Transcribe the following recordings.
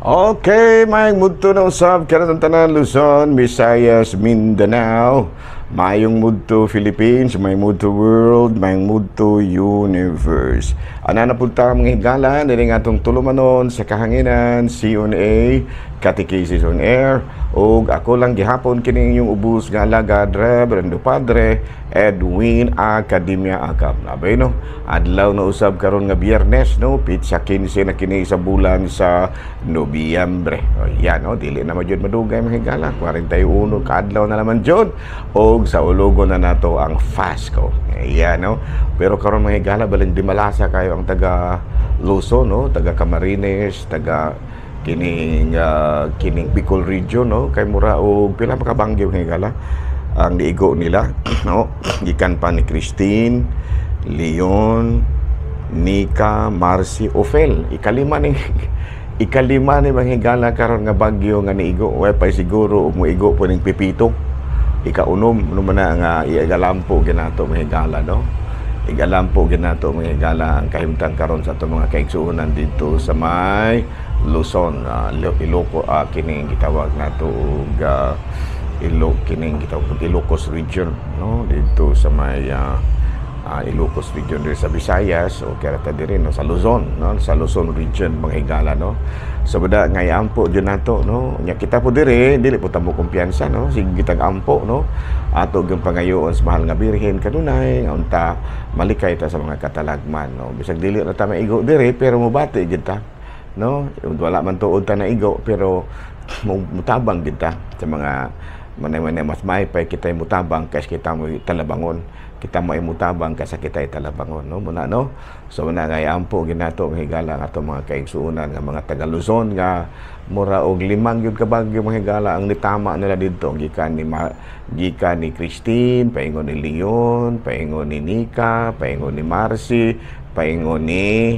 Okay, mayong mudto na usab karon tanan Luzon, Visayas, Mindanao. Mayong mudto Philippines, may mudto world, may mudto universe. Ana na punta mga higala dili nga atong tulumanon sa kahanginan CONA Catechesis on Air ug ako lang gihapon kini inyong ubos nga alagad Reverendo Padre Edwin Academia Akam. Nabay no, adlaw na usab karon nga Biyernes no, pitsa 15 na kini sa bulan sa Nobyembre. O yan no, dili na jud madugay mga higala, 41 ka adlaw na naman jud og sa ulogo na nato ang Pasko. Ayan no. Pero karon mga higala balang di malasa kayo ang taga Luzon no, taga Camarines, taga kining Bicol region no, kay mura og pila pa ka bangyo mga higala ang niigo nila no, gikan pa ni Christine, Leon, Nika, Marcy, Ophel. Ikalima ni mga higala karon nga bagyo nga niigo. Way pa siguro ug moigo po ning Pipito. Ikaunom naman na nga igalampo ginato mga higala no. Igalampo ginato mga higala ang kahimtang karon sa atong mga kaigsuonan dito sa may Luzon, Iloco, kining gitawag nato og Ilocos region no, dito sa may Ilocos region diri sa Visayas o kaya ta diri no sa Luzon no, sa Luzon region mga higala no. So bada nga ampo jud nato no, nya kita po diri dili po tamo kumpiyansa no, sige gitag ampo no ato gyud pangayoon sa mahal nga birhen kanunay nga unta malikay ta sa mga katalagman no, bisag dili na ta maigo diri pero mobati gid ta no, wala man tuod ta na igo pero mutabang gid ta sa mga manay mas maipay kita mutabang kaysa kita mo talabangon, kita mo imutabang kaysa kita talabangon no muna no. So muna nga ampo ginato ang higala nga ato mga kaigsuonan nga mga taga Luzon nga mura og limang gyud ka bagyo mga higala ang nitama nila didto gikan ni Christine, paingon ni Leon, paingon ni Nika, paingon ni Marcy, paingon ni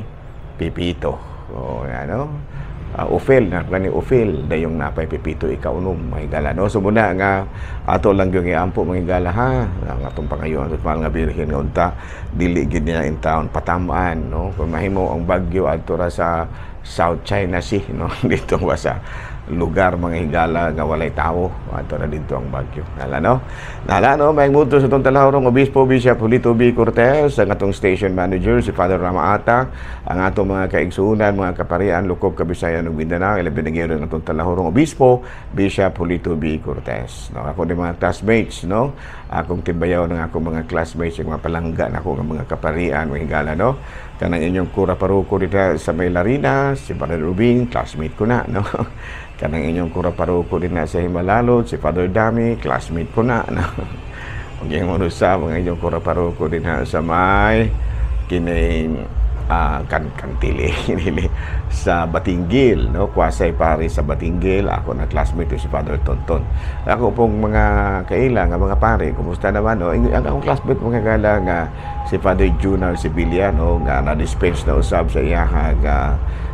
Pipito. O ano, Ophel na kani Ophel dayong napay Pipito ikaunom mga higala no. So muna nga ato lang gyud iampo mga higala ha ang atong pangayoon at mahal nga birhen nga unta dili gid niya in town patamaan no, kung mahimo ang bagyo adto ra sa South China Sea no dito ba sa lugar mga higala nga walay tawo ato na dito ang bagyo nala no may muto sa tong talahorong obispo Bishop Julito B. Cortez, ang atong station manager si Father Rama Ata, ang atong mga kaigsuonan mga kaparian Lukog, Kabisayan ug Mindanao ilabi na gyud ang atong talahorong obispo Bishop Julito B. Cortez no. Ako ni mga classmates no, akong tibayaw ng akong mga classmates yung mga palangga nako nga mga kaparian mga higala no, kanang inyong kura paruko dito sa May Larina si Father Rubin, classmate ko na no. Kanang inyong kura paruko din na sa Himalalod si Father Dami, classmate ko na no. Ug yung unusa mga inyong kura paruko din na sa may kining Kantili sa Batinggil no, Kwasay pare sa Batinggil, ako na classmate si Father Tonton. Ako pong mga kaila nga mga pare, kumusta naman no, ang akong classmate mga gala nga si Father Junar Sibiliano nga na-dispense na usab sa iyaha nga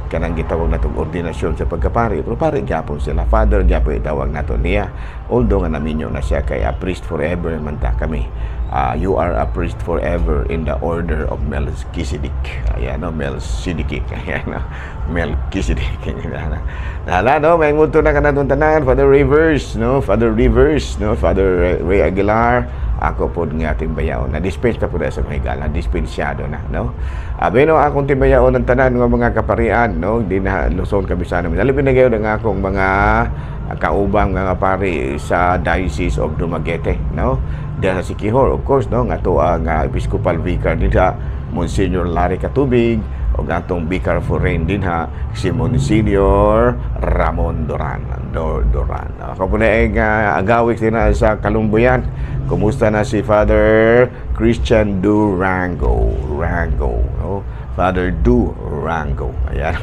kanang gitawag natong ordinasyon sa pagkapari, pero pare gyapon sila, father gyapon itawag nato niya, although nga naminyo na siya kay a priest forever man ta kami. You are a priest forever in the order of Melchizedek. Ayan no, Melchizedek. Ayan no, Melchizedek. Nala no, may nguto na kanatong tanan, Father Rivers no, Father Rivers no, Father Ray Aguilar. Ako po nga timbayaon na dispense pa po sa mga higala, dispensyado na no. No, akong timbayaon ng tanan ng mga kaparian no, di na Luzon, Kabisayan. Nalipin na gayon ang akong mga kaubang mga pari sa Diocese of Dumaguete no. Diyan sa Siquijor of course no, nga to ang Episcopal Vicar din ha Monsignor Larry Katubig o atong Vicar Foreign din ha si Monsignor Ramon Duran. Ako po na agawik din na sa Kalumbuyan. Kumusta na si Father Christian Durango no? Father Durango ayan.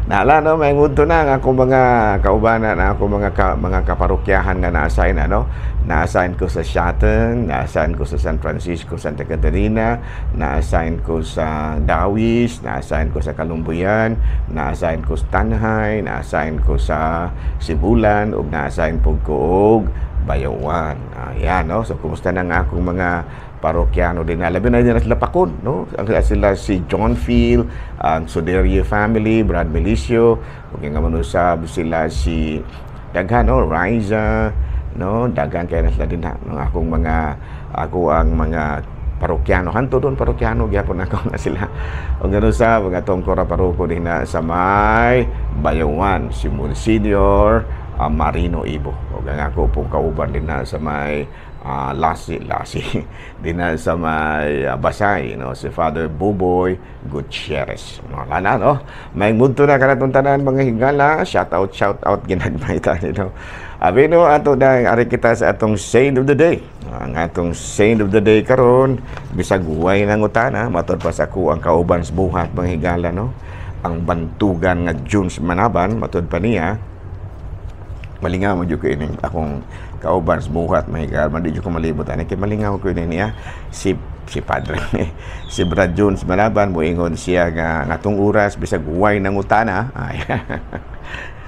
Nala no, may ngunto na ang akong mga kaubanan, ang akong mga kaparokyahan nga na-assign ano. Na-assign ko sa Shatan, na-assign ko sa San Francisco, Santa Catarina, na-assign ko sa Dawis, na-assign ko sa Kalumbuyan, na-assign ko sa Tanhay, na-assign ko sa Sibulan, ug na-assign po ko og Bayawan. Ayan no. So kumusta na nga akong mga parokyano din na labi na din sila pakon, no? Sila si John Phil, ang Soderio family, Brad Melicio, ug nga manusab sila si daghan, no? Riza, no? Daghan kay na sila din ha, ng akong mga ang mga parokyano hanto doon parokyano gyapon ako na sila o gano'n sa mga tongkora paroko din na sa may Bayawan si Monsignor Marino Ibo o ako pong kauban din na sa may Lasi din na sa may Basay, no? Si Father Buboy Gutierrez, wala no? May munto na kanatong tanan mga higala, shout out ginagmay tayo, no? Abi no, ato dahil ari kita sa atong Saint of the Day. Ang atong Saint of the Day karon bisag huway ng utana, matod pa sa ako ang kauban sa buhat mga higala, no? Ang bantugan nga Junes Manaban, matod pa niya, malingaw mo ko ini akong kauban sa buhat mga higala, mandi ko malibot ani kay malingaw ko ini niya si Padre si Brad Jones Manaban, moingon siya nga atong oras bisag huway ng utana.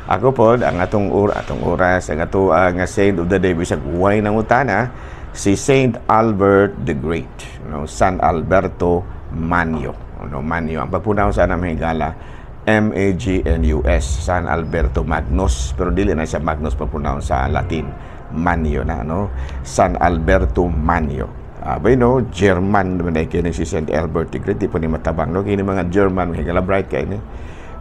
Ako po, ang atong oras, ang ato nga Saint of the Day, bisag huway ng utana, si Saint Albert the Great, no? San Alberto Manio. No? Manio. Ang pagpunaw sa anang higala, Magnus, San Alberto Magnus. Pero dili na siya Magnus pagpunaw sa Latin. Manio na, no? San Alberto Manio. Abay, no? German naman ay kini si Saint Albert the Great. Di po ni matabang, no? Kini mga German, higala bright kayo, ni?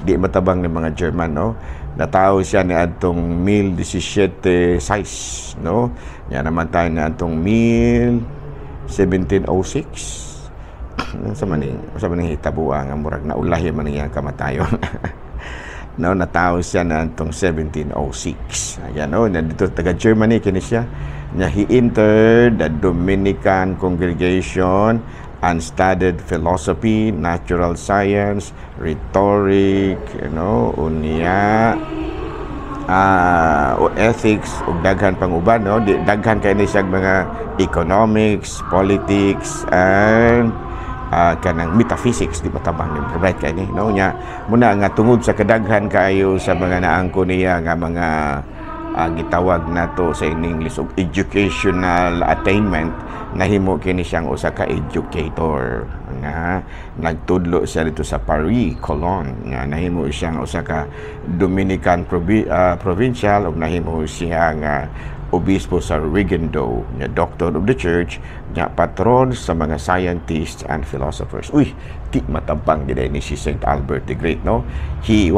Di matabang ni mga German, no? Natao siya ni atong 1776, no? Yan naman tayo ni atong 1706. Sa maning hitabuang ang murag na ulahi man niya kamatayon. No, natao siya na atong 1706. Ayan, no? Nandito taga Germany kini siya. He entered the Dominican congregation and studied philosophy, natural science, rhetoric, unya, ethics, ug daghan pang uban, no? Daghan kay ni siya mga economics, politics, and kanang metaphysics, di matabang ni right kay ni, no? Nya muna nga tungod sa kadaghan kayo sa mga naangko niya nga mga gitawag nato sa English og educational attainment, nahimo kini siyang usa ka educator nga nagtudlo siya dito sa Paris, Cologne, nga nahimo siyang usa ka Dominican provincial ug nahimo siya nga obispo sa Rigondeaux, nga doctor of the church, nga patron sa mga scientists and philosophers. Uy, di matabang gid ni si Saint Albert the Great, no? He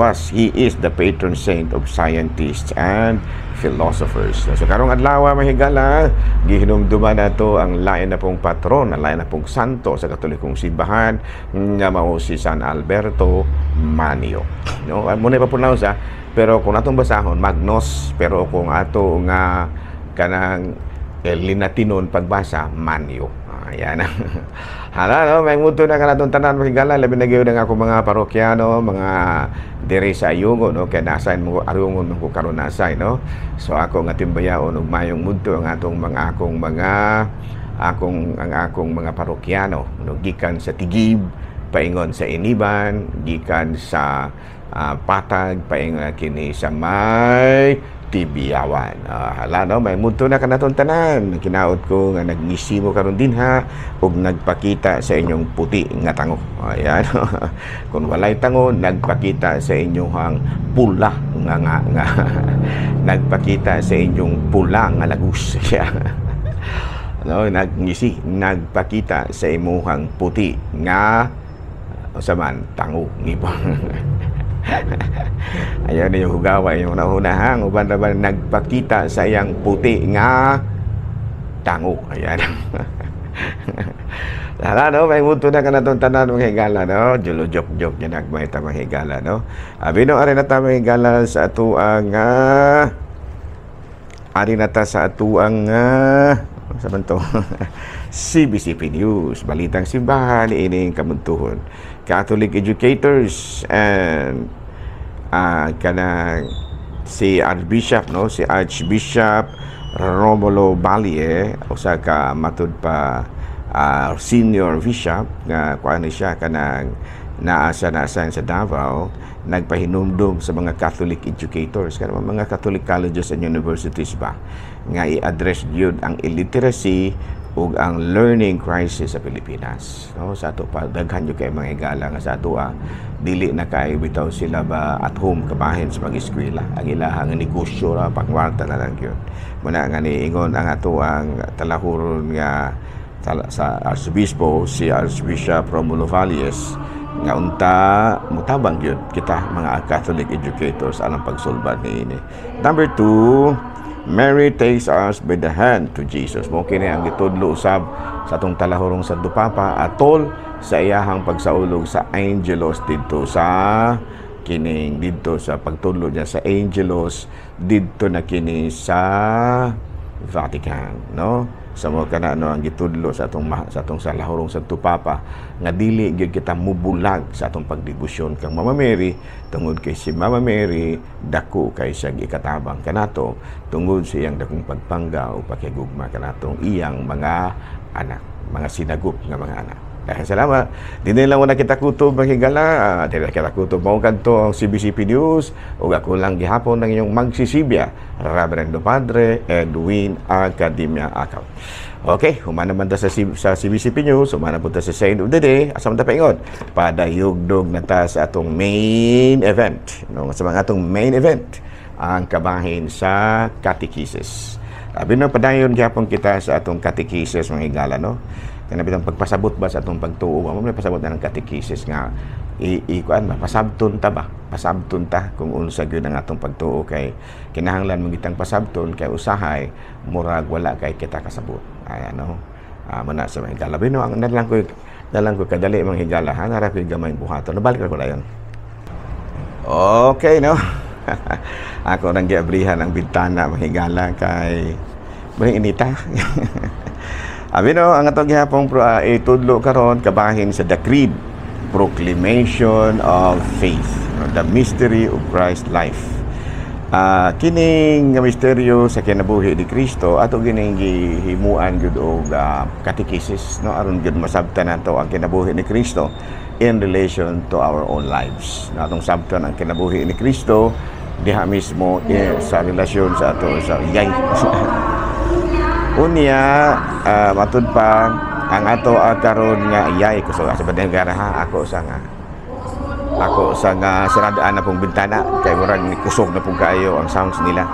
is the patron saint of scientists and philosophers. So karong adlaw mahigala, gihinumduman nato ang lain na pong patron, ang lain na pong santo sa Katolikong simbahan nga mao si San Alberto Manio. No, muna pa punaw sa pero kung atong basahon Magnus, pero kung ato nga kanang linatinon pagbasa Manio. Ayan. Hala, no, may muto na kanatong tanan mahigala, labi na gyud ang ako mga parokyano, mga diri sa Ayungon, no, kay nasayn mo arungon man ko karon nasay, no. So ako nga timbayaon og mayong muto ang atong mga akong mga parokyano, no, gikan sa Tigib, paingon sa Iniban, gikan sa Patag, paingon kini sa may Tibiawan. Hala, no, may muto na kanatong tanan. Kinaot ko nga nagmisimo karon din ha ug nagpakita sa inyong puti nga tango. Ayan. Kung walay tango, nagpakita sa inyong pula nga nagpakita sa inyong pula nga lagus. No, nagpakita sa imuhang puti nga saman tango ngipon. Ayaw na yung hugawa yung unahang uban naman nagpakita sa iyang puti nga tango. Ayan. Hala, no, may muto na kanatong tanan mga higala, no? Jok yan nagmay ta mga higala, no? Abi no, ari na ta mga higala sa atuang ari na ta sa atuang sa banto. CBCP News, balitang simbahan ining kamuntuhon. Catholic educators and kanang si Archbishop, no, si Archbishop Romulo Balie, usa ka matud pa senior bishop nga kuan siya kanang naasa sa Davao, nagpahinumdum sa mga Catholic educators kanang mga Catholic colleges and universities ba nga i-address gyud ang illiteracy ug ang learning crisis sa Pilipinas, no? Sa ato pa daghan jud kay mga higala nga sa ato dili na kay bitaw sila ba at home kabahin sa mag-eskwela. Ang ilahang negosyo ra pangwarta na lang yun. Muna nga niingon ang ato ang talahuron nga sa Arsobispo, si Archbishop Romulo Valles, nga unta mutabang yun kita mga Catholic educators alang pagsulbad niini. Number 2, Mary takes us by the hand to Jesus. Mo kini ang gitudlo usab sa atong talahurong Santo Papa atol sa iyahang pagsaulog sa Angelos didto sa kining didto sa pagtudlo niya sa Angelos didto na kini sa Vatican, no? Sa mo kana no ang gitudlo sa atong salahurong Santo Papa nga dili gyud kita mubulag sa atong pagdebosyon kang Mama Mary tungod kay si Mama Mary dako kay siyang ikatabang kanato tungod sa iyang dakong pagpangga o pakigugma kanatong iyang mga anak, mga sinagup nga mga anak. Dahil salamat. Dili lang wala kita kutob maghigala. Dili kita kutob mao kadto ang CBCP News ug ako lang gihapon ng inyong magsisibya, Reverendo Padre Edwin Academia Akaw. Okay, humana man ta sa CBCP News, humana po ta sa Saint of the Day, asa man ta paingon. Padayugdog na ta sa atong main event, no? Sa mga atong main event ang kabahin sa catechesis. Abi na padayon gyapon kita sa atong catechesis mga higala, no? Kana bitang pagpasabot ba sa atong pagtuo, mo may pasabot na ng catechesis nga ikuan ba pasabton ta ba? Pasabton ta kung unsa gyud ang atong pagtuo kay kinahanglan mo gitang pasabton kay usahay murag wala kay kita kasabot. Ay ano? Muna sa mga higala. Bino ang nalang ko kadali mga higala, hanara ko gamay buhaton. Nabalik ko dayon. Okay, no? Ako nang giabrihan ang bintana mga higala kay may inita. Abi no, ang atong gihapon itudlo karon kabahin sa The Creed, Proclamation of Faith, the mystery of Christ's life. Kining nga misteryo sa kinabuhi ni Kristo ato gining gihimuan gyud og catechesis, no, aron gyud masabtan nato ang kinabuhi ni Kristo in relation to our own lives. Natong sabtan ang kinabuhi ni Kristo diha mismo sa relasyon sa ato sa iyay. Unya matud pa ang ato karon nga iyay ko sa badeng garaha ako sa nga saradaan na pong bintana kay murag kusog na pong kaayo ang sounds nila.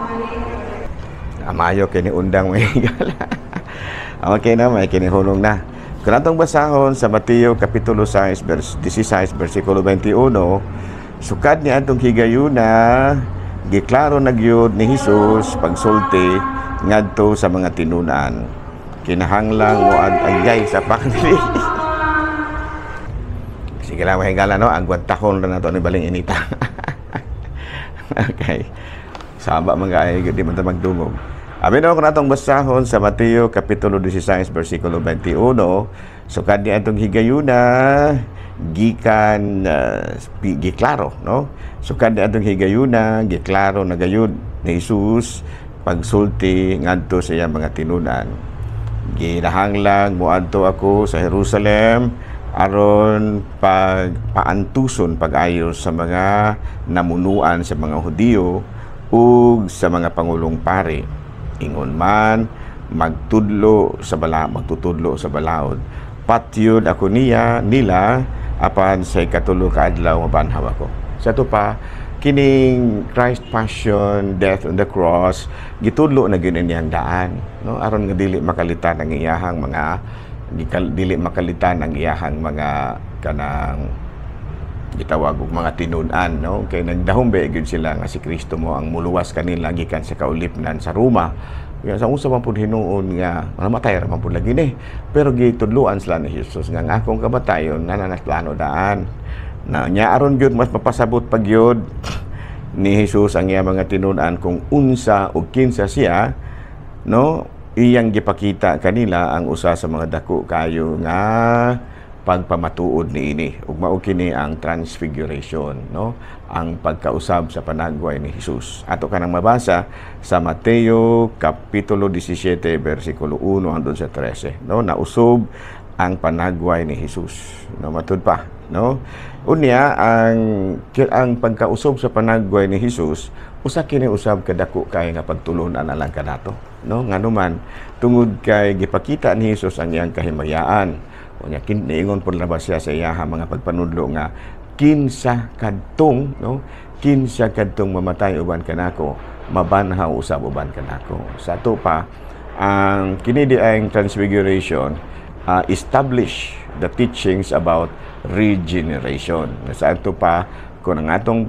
Amayo kini undang may higala. Okay na, may kinihulong na. Kanatong basahon sa Mateo kapitulo 6 16 bersikulo 21, sukad ni atong higayuna giklaro na gyud ni Hesus pagsulti ngadto sa mga tinunan. Kinahanglang mo agay sa pakli. Sige lang mahigala, no? Ang gwantahon na nato ni baling inita. Okay. Saba mga ay di man ta magdungog. Abi no kanatong basahon sa Mateo kapitulo 16 bersikulo 21, sukad ni atong higayuna gikan giklaro, no? Sukad ni atong higayuna giklaro na gayud ni Hesus pagsulti ngadto sa iyang mga tinunan. Ginahanglang moadto ako sa Jerusalem aron paantuson pag-ayo sa mga namunuan sa mga Hudiyo ug sa mga pangulong pari. Ingon man magtutudlo sa balaod. Patyod ako nila apan sa ikatulo ka adlaw mabanhaw ako. Sa to pa kining Christ passion, death on the cross, gitudlo na gyud niyang daan, no? Aron nga dili makalitan ang iyahang mga kanang gitawag og mga tinud-an, no? Kay nagdahombe gyud sila nga si Kristo mo ang muluwas kanila gikan sa kaulipnan sa Roma. Kaya sa usa man pud hinuon nga mamatay ra man pud lagi ni, pero gitudloan sila ni Hesus nga akong kamatayon nananasplano daan. Na nya aron gyud mas mapasabot pag gyud ni Hesus ang iya mga tinud-an kung unsa o kinsa siya, no? Iyang gipakita kanila ang usa sa mga dako kayo nga pagpamatuod niini ug mao kini ang transfiguration, no? Ang pagkausab sa panagway ni Hesus. Ato kanang mabasa sa Mateo kapitulo 17 bersikulo 1 hangtod sa 13, no? Nausob ang panagway ni Hesus. No, matud pa, no? Unya ang pagkausab sa panagway ni Hesus, usa kini usab kadako kay nga pagtulunan alang kanato, no? Nganuman tungod kay gipakita ni Hesus ang iyang kahimayaan. Unya kiniingon pud labas siya sa iyaha mga pagpanudlo nga kinsa kadtong, no? Kinsa kadtong mamatay uban kanako, mabanhaw usab uban kanako. Sa ato pa ang kini di ang transfiguration establish the teachings about regeneration. Sa ato pa kung ang atong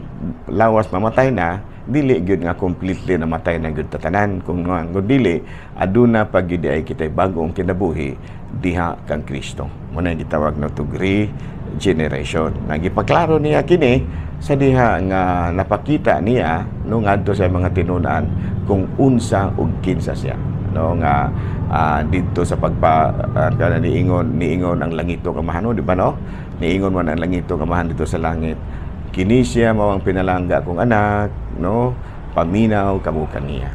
lawas mamatay na, dili gyud nga completely namatay na gyud tatanan. Kung dili aduna pag gyud ay kitay bag-ong kinabuhi diha kang Kristo. Muna gitawag na to regeneration. Nagipaklaro niya kini sa diha nga napakita niya no ngadto sa mga tinunan kung unsa ug kinsa siya, no nga dito sa niingon ang langito kamahan, di ba, no? Niingon man ang langito kamahan dito sa langit, kini siya mao ang pinalangga kong anak, no? Paminaw kamo kaniya.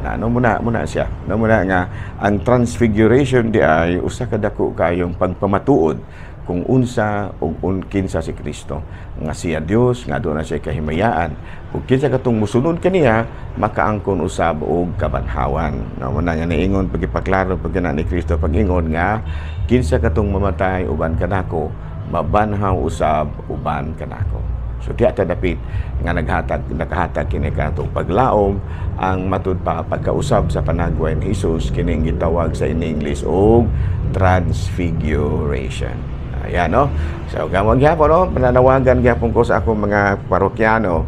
Ano muna siya, no? Muna nga ang transfiguration di ay usa ka dako kayong pagpamatuod kung unsa ug kinsa si Kristo, nga siya Dios, nga doon na siya kahimayaan, ug kinsa katong musunod kaniya makaangkon usab og kabanhawan. No, muna nga niingon pagipaklaro pag ni Kristo pag-ingon nga kinsa katong mamatay uban kanako, mabanhaw usab uban kanako. So tiya ta dapit nga nakahatag kini kanatong paglaom ang matud pa pagkausab sa panagway ni Hesus, kining gitawag sa English og transfiguration. Ayan, no? So, gamang gyapon, no? Pananawagan gyapon ko sa akong mga parokyano,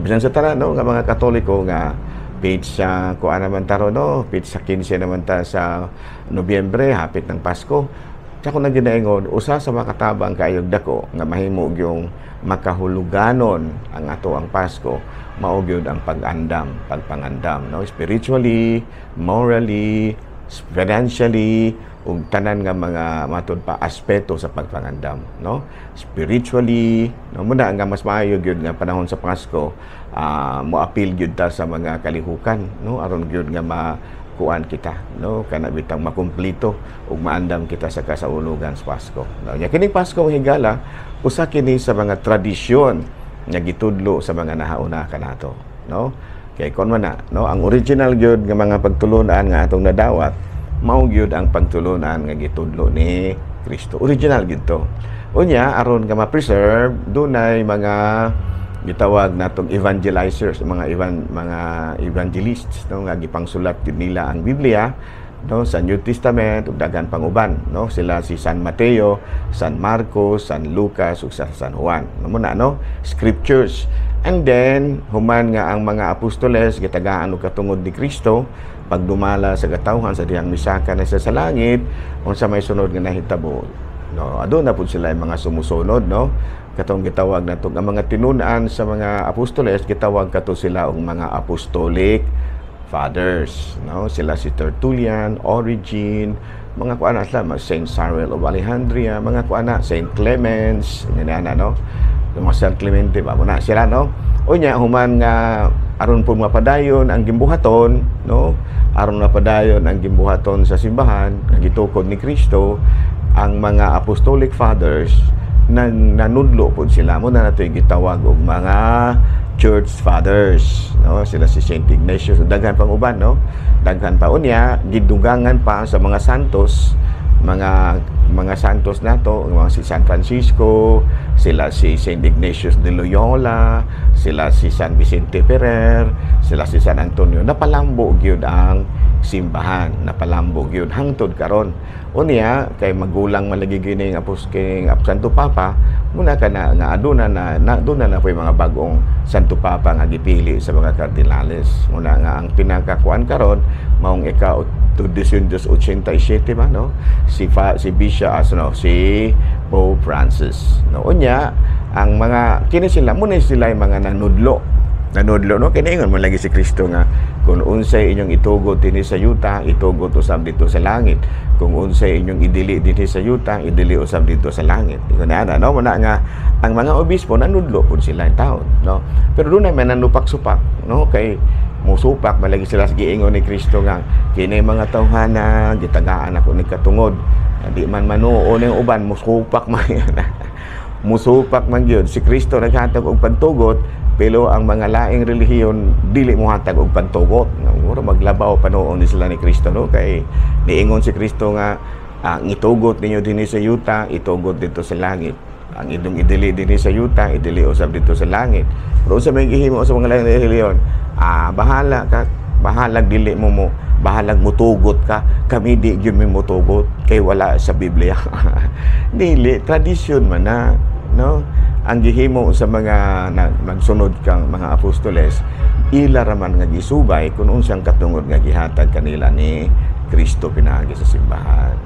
bisan sa tanan, no? Nga mga Katoliko nga page sa kuan naman taro, no? Page sa 15 naman ta sa Nobyembre, hapit ng Pasko. Sa ko nang ginaingon, usa sa makatabang kaayog dako nga mahimo yung makahuluganon ang ato ang Pasko, mao gyud ang pagpangandam, no? Spiritually, morally, financially, ug tanan nga mga matud pa aspeto sa pagpangandam, no? Spiritually, no, muna nga mas maayo gyud nga panahon sa Pasko, moapil gyud ta sa mga kalihukan, no? Aron gyud nga makuan kita, no? Kana bitang makumpleto ug maandam kita sa kasaulugan sa Pasko. No? Nya kining Pasko higala usa kini sa mga tradisyon nga gitudlo sa mga nahauna kanato, no? Kay kon man na, no, ang original gyud nga mga pagtulunan nga atong nadawat mao gyud ang pagtulunan nga gitudlo ni Kristo. Original gyud to. Unya aron nga ma-preserve dunay mga gitawag natong evangelizers, mga evangelists, no, nga gipangsulat gyud nila ang Biblia, no, sa New Testament ug daghan pang uban, no? Sila si San Mateo, San Marcos, San Lucas ug San Juan. Muna, no, scriptures. And then human nga ang mga apostoles gitagaan og katungod ni Kristo pagdumala sa katawhan sa dihang misaka na sa langit, unsa may sunod nga nahitabo, no, aduna pud sila mga sumusunod, no? Katong gitawag nato ang mga tinunan sa mga apostoles, gitawag kato sila og mga apostolic fathers, no? Sila si Tertullian, Origen, mga kuana sila, Saint Cyril of Alexandria, mga kuana Saint Clemens, ganyan, no? Mga San Clemente ba muna sila, no? Unya human nga aron po mapadayon ang gimbuhaton, no? Aron mapadayon ang gimbuhaton sa simbahan nga gitukod ni Kristo, ang mga apostolic fathers nanudlo po sila mo na nato gitawag og mga church fathers, no? Sila si Saint Ignatius, daghan pang uban, no? Daghan pa unya gidugangan pa sa mga santos, mga santos nato, mga si San Francisco, sila si Saint Ignatius de Loyola, sila si San Vicente Ferrer, sila si San Antonio. Napalambo gyud ang simbahan, napalambo gyud hangtod karon. Unya kay magulang malagi gining apostol Santo Papa, muna ka na nga aduna na po mga bagong Santo Papa nga gipili sa mga kardinales. Muna nga ang pinakakuan karon maong ika 287 ba, no? Si Bishop si Pope Francis, no? Unya ang mga kini sila muna sila yung mga nanudlo, no? Kinaingon mo lagi si Kristo nga kung unsay inyong itugot dinhi sa yuta, itugot usab dito sa langit. Kung unsay inyong idili dinhi sa yuta, idili usab dito sa langit. Iko na, no? Muna nga ang mga obispo nanudlo pud sila in taon, no? Pero doon na may nanupak-supak, no? Kay musupak malagi sila sa giingon ni Kristo nga kini mga tawhana gitagaan ako ni katungod di man manuo ning uban musupak man musupak man gyud si Kristo naghatag og pagtugot pero ang mga laing relihiyon dili mo hatag og pagtugot mura maglabaw panuon ni sila ni Kristo no kay niingon si Kristo nga ang itugot ninyo dinhi sa yuta itugot dito sa langit ang idong idili dinhi sa yuta idili usab dito sa langit pero sa may gihimo sa mga laing relihiyon bahala ka bahalag dili mo bahalag mutugot ka kami di gyud mi mutugot kay wala sa Biblia dili tradisyon man na no ang gihimo sa mga magsunod kang mga apostoles ila raman nga gisubay kun unsang katungod nga gihatag kanila ni Kristo pinaagi sa simbahan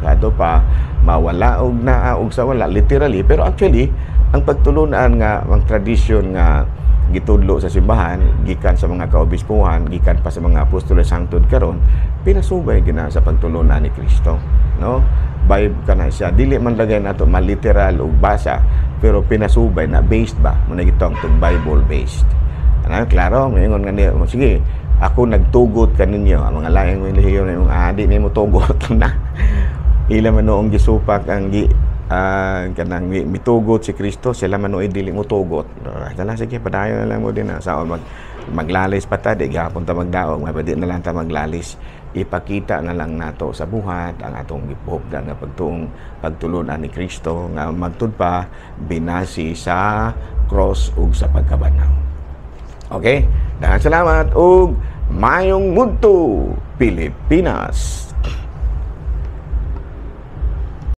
ato pa mawala og naa og sa wala literally pero actually ang pagtulunan nga ang tradisyon nga gitudlo sa simbahan gikan sa mga kaobispuhan gikan pa sa mga apostoles hangtod karon pinasubay gina sa pagtulunan ni Kristo no vibe kana siya dili man lagay nato maliteral og basa pero pinasubay na based ba mo nagitong to Bible based klaro mayon nga niya sige ako nagtugot kaninyo ang mga laing relihiyon yung di nimo tugot na ila man noong gisupak ang kanang mitugot si Kristo sila man noy dili mo tugot dala sige padayon na lang mo din sa maglalis pa ta di gapon ta magdaog mabadi na lang ta maglalis ipakita na lang nato sa buhat ang atong gipuhogdan nga pagtulunan ni Kristo nga magtud pa binasi sa cross ug sa pagkabanaw. Okay? Daghang salamat ug mayong mudto Pilipinas.